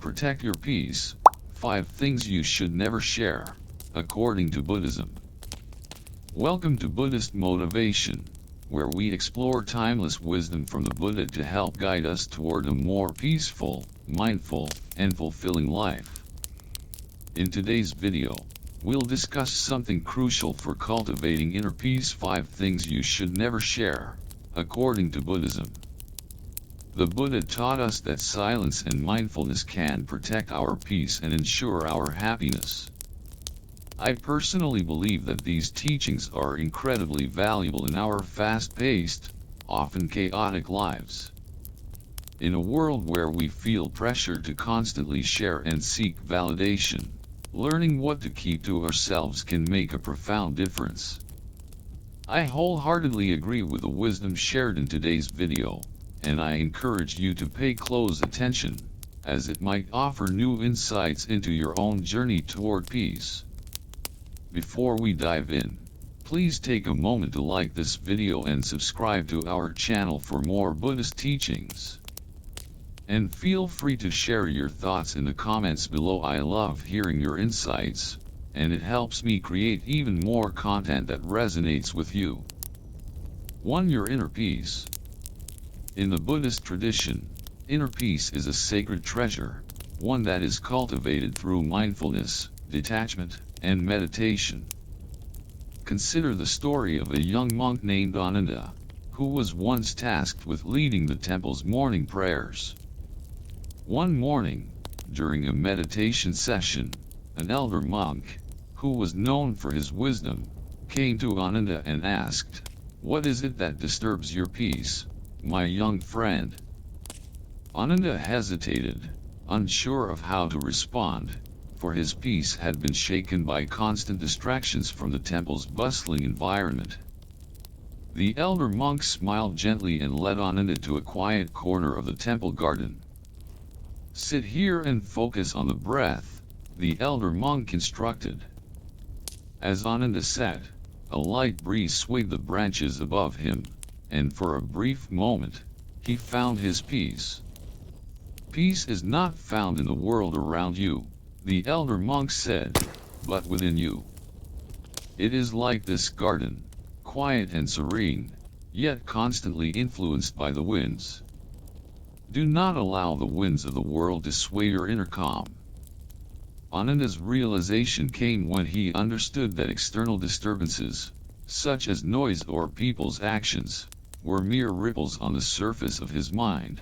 protect your peace. 5 things you should never share, according to Buddhism. Welcome to Buddhist Motivation, where we explore timeless wisdom from the Buddha to help guide us toward a more peaceful, mindful, and fulfilling life. In today's video, we'll discuss something crucial for cultivating inner peace. 5 things you should never share, according to Buddhism. The Buddha taught us that silence and mindfulness can protect our peace and ensure our happiness. I personally believe that these teachings are incredibly valuable in our fast-paced, often chaotic lives. In a world where we feel pressure to constantly share and seek validation, learning what to keep to ourselves can make a profound difference. I wholeheartedly agree with the wisdom shared in today's video, and I encourage you to pay close attention, as it might offer new insights into your own journey toward peace. Before we dive in, please take a moment to like this video and subscribe to our channel for more Buddhist teachings. And feel free to share your thoughts in the comments below. I love hearing your insights, and it helps me create even more content that resonates with you. 1. Your inner peace. In the Buddhist tradition, inner peace is a sacred treasure, one that is cultivated through mindfulness, detachment, and meditation. Consider the story of a young monk named Ananda, who was once tasked with leading the temple's morning prayers. One morning, during a meditation session, an elder monk, who was known for his wisdom, came to Ananda and asked, "What is it that disturbs your peace, my young friend?" Ananda hesitated, unsure of how to respond, for his peace had been shaken by constant distractions from the temple's bustling environment. The elder monk smiled gently and led Ananda to a quiet corner of the temple garden. "Sit here and focus on the breath," the elder monk instructed. As Ananda sat, a light breeze swayed the branches above him, and for a brief moment, he found his peace. "Peace is not found in the world around you," the elder monk said, "but within you. It is like this garden, quiet and serene, yet constantly influenced by the winds. Do not allow the winds of the world to sway your inner calm." Ananda's realization came when he understood that external disturbances, such as noise or people's actions, were mere ripples on the surface of his mind.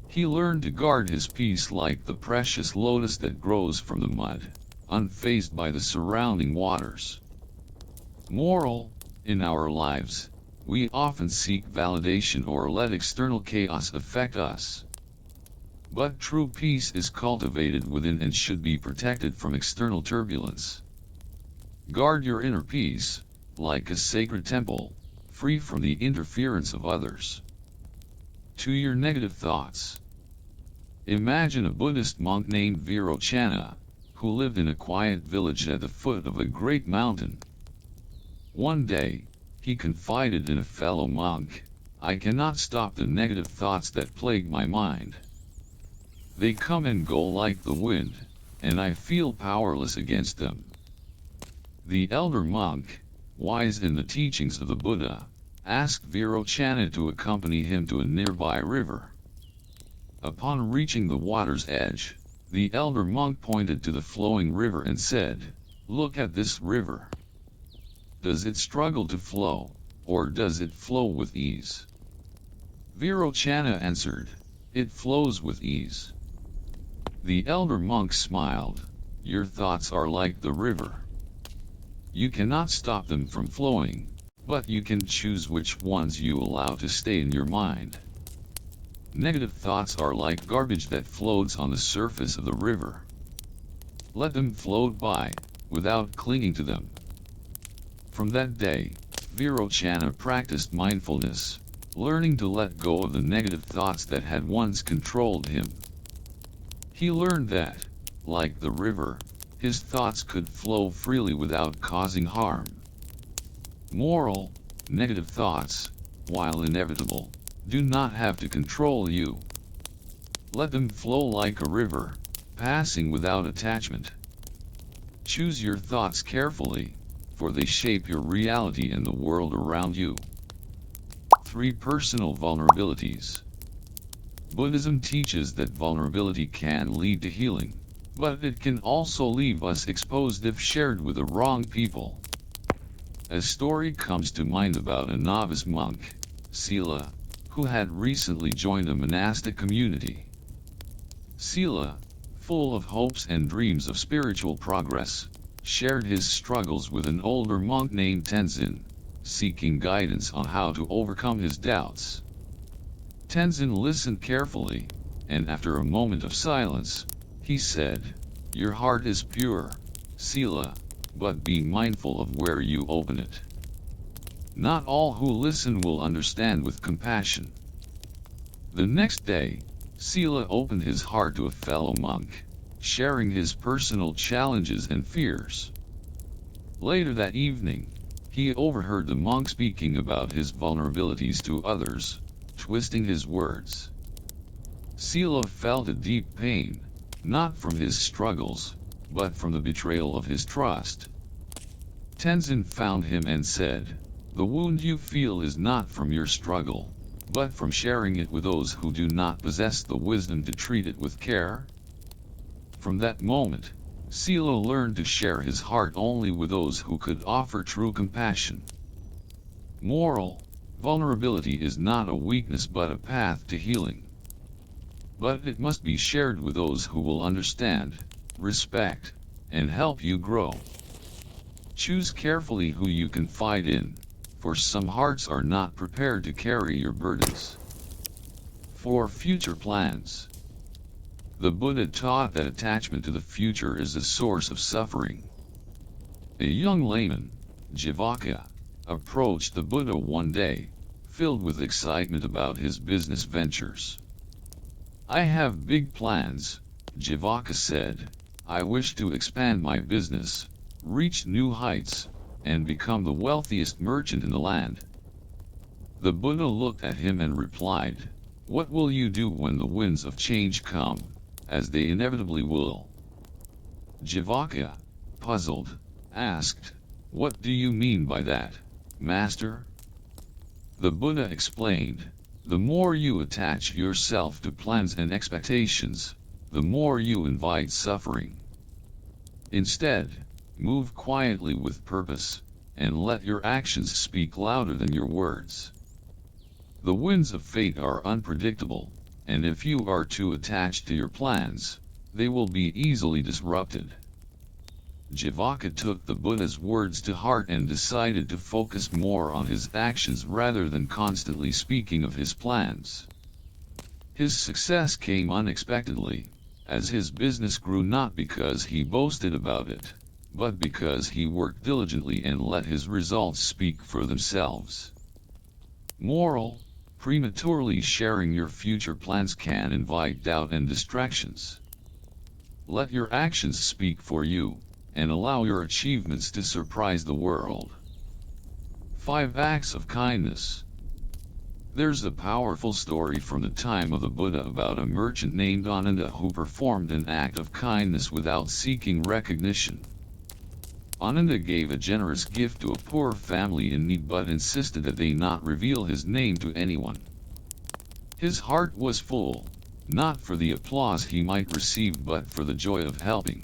He learned to guard his peace like the precious lotus that grows from the mud, unfazed by the surrounding waters. Moral: in our lives, we often seek validation or let external chaos affect us. But true peace is cultivated within and should be protected from external turbulence. Guard your inner peace, like a sacred temple, free from the interference of others. 2. Your negative thoughts. Imagine a Buddhist monk named Virochana, who lived in a quiet village at the foot of a great mountain. One day, he confided in a fellow monk, "I cannot stop the negative thoughts that plague my mind. They come and go like the wind, and I feel powerless against them." The elder monk, wise in the teachings of the Buddha, asked Virochana to accompany him to a nearby river. Upon reaching the water's edge, the elder monk pointed to the flowing river and said, "Look at this river. Does it struggle to flow, or does it flow with ease?" Virochana answered, "It flows with ease." The elder monk smiled, "Your thoughts are like the river. You cannot stop them from flowing, but you can choose which ones you allow to stay in your mind. Negative thoughts are like garbage that floats on the surface of the river. Let them float by, without clinging to them." From that day, Virochana practiced mindfulness, learning to let go of the negative thoughts that had once controlled him. He learned that, like the river, his thoughts could flow freely without causing harm. Moral: negative thoughts, while inevitable, do not have to control you. Let them flow like a river, passing without attachment. Choose your thoughts carefully, for they shape your reality and the world around you. 3 Personal vulnerabilities. Buddhism teaches that vulnerability can lead to healing, but it can also leave us exposed if shared with the wrong people. A story comes to mind about a novice monk, Sila, who had recently joined a monastic community. Sila, full of hopes and dreams of spiritual progress, shared his struggles with an older monk named Tenzin, seeking guidance on how to overcome his doubts. Tenzin listened carefully, and after a moment of silence, he said, "Your heart is pure, Sila, but be mindful of where you open it. Not all who listen will understand with compassion." The next day, Sila opened his heart to a fellow monk, sharing his personal challenges and fears. Later that evening, he overheard the monk speaking about his vulnerabilities to others, twisting his words. Sila felt a deep pain, not from his struggles, but from the betrayal of his trust. Tenzin found him and said, "The wound you feel is not from your struggle, but from sharing it with those who do not possess the wisdom to treat it with care." From that moment, Sila learned to share his heart only with those who could offer true compassion. Moral: vulnerability is not a weakness but a path to healing. But it must be shared with those who will understand, respect, and help you grow. Choose carefully who you confide in, for some hearts are not prepared to carry your burdens. 4 Future plans. The Buddha taught that attachment to the future is a source of suffering. A young layman, Jivaka, approached the Buddha one day, filled with excitement about his business ventures. "I have big plans," Jivaka said. "I wish to expand my business, reach new heights, and become the wealthiest merchant in the land." The Buddha looked at him and replied, "What will you do when the winds of change come, as they inevitably will?" Jivaka, puzzled, asked, "What do you mean by that, Master?" The Buddha explained, "The more you attach yourself to plans and expectations, the more you invite suffering. Instead, move quietly with purpose, and let your actions speak louder than your words. The winds of fate are unpredictable, and if you are too attached to your plans, they will be easily disrupted." Jivaka took the Buddha's words to heart and decided to focus more on his actions rather than constantly speaking of his plans. His success came unexpectedly, as his business grew not because he boasted about it, but because he worked diligently and let his results speak for themselves. Moral: prematurely sharing your future plans can invite doubt and distractions. Let your actions speak for you, and allow your achievements to surprise the world. 5 Acts of kindness. There's a powerful story from the time of the Buddha about a merchant named Ananda who performed an act of kindness without seeking recognition. Ananda gave a generous gift to a poor family in need but insisted that they not reveal his name to anyone. His heart was full, not for the applause he might receive but for the joy of helping.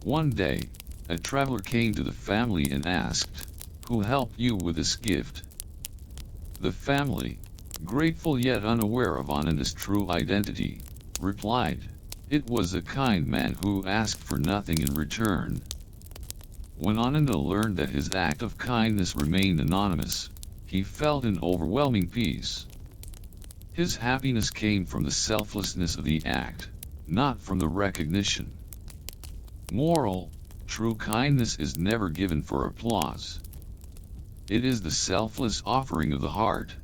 One day, a traveler came to the family and asked, "Who helped you with this gift?" The family, grateful yet unaware of Ananda's true identity, replied, "It was a kind man who asked for nothing in return." When Ananda learned that his act of kindness remained anonymous, he felt an overwhelming peace. His happiness came from the selflessness of the act, not from the recognition. Moral: true kindness is never given for applause. It is the selfless offering of the heart.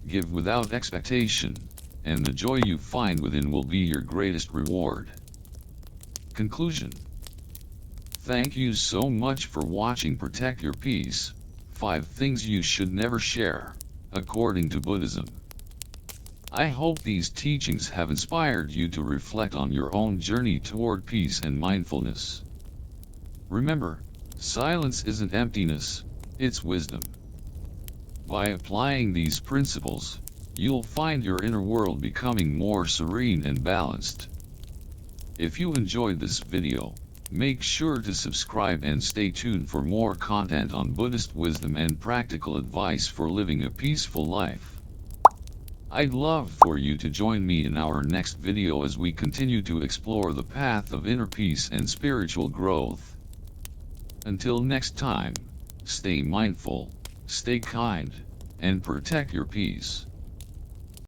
Give without expectation, and the joy you find within will be your greatest reward. Conclusion. Thank you so much for watching Protect Your Peace, 5 Things You Should Never Share, according to Buddhism. I hope these teachings have inspired you to reflect on your own journey toward peace and mindfulness. Remember, silence isn't emptiness, it's wisdom. By applying these principles, you'll find your inner world becoming more serene and balanced. If you enjoyed this video, make sure to subscribe and stay tuned for more content on Buddhist wisdom and practical advice for living a peaceful life. I'd love for you to join me in our next video as we continue to explore the path of inner peace and spiritual growth. Until next time, stay mindful, stay kind, and protect your peace.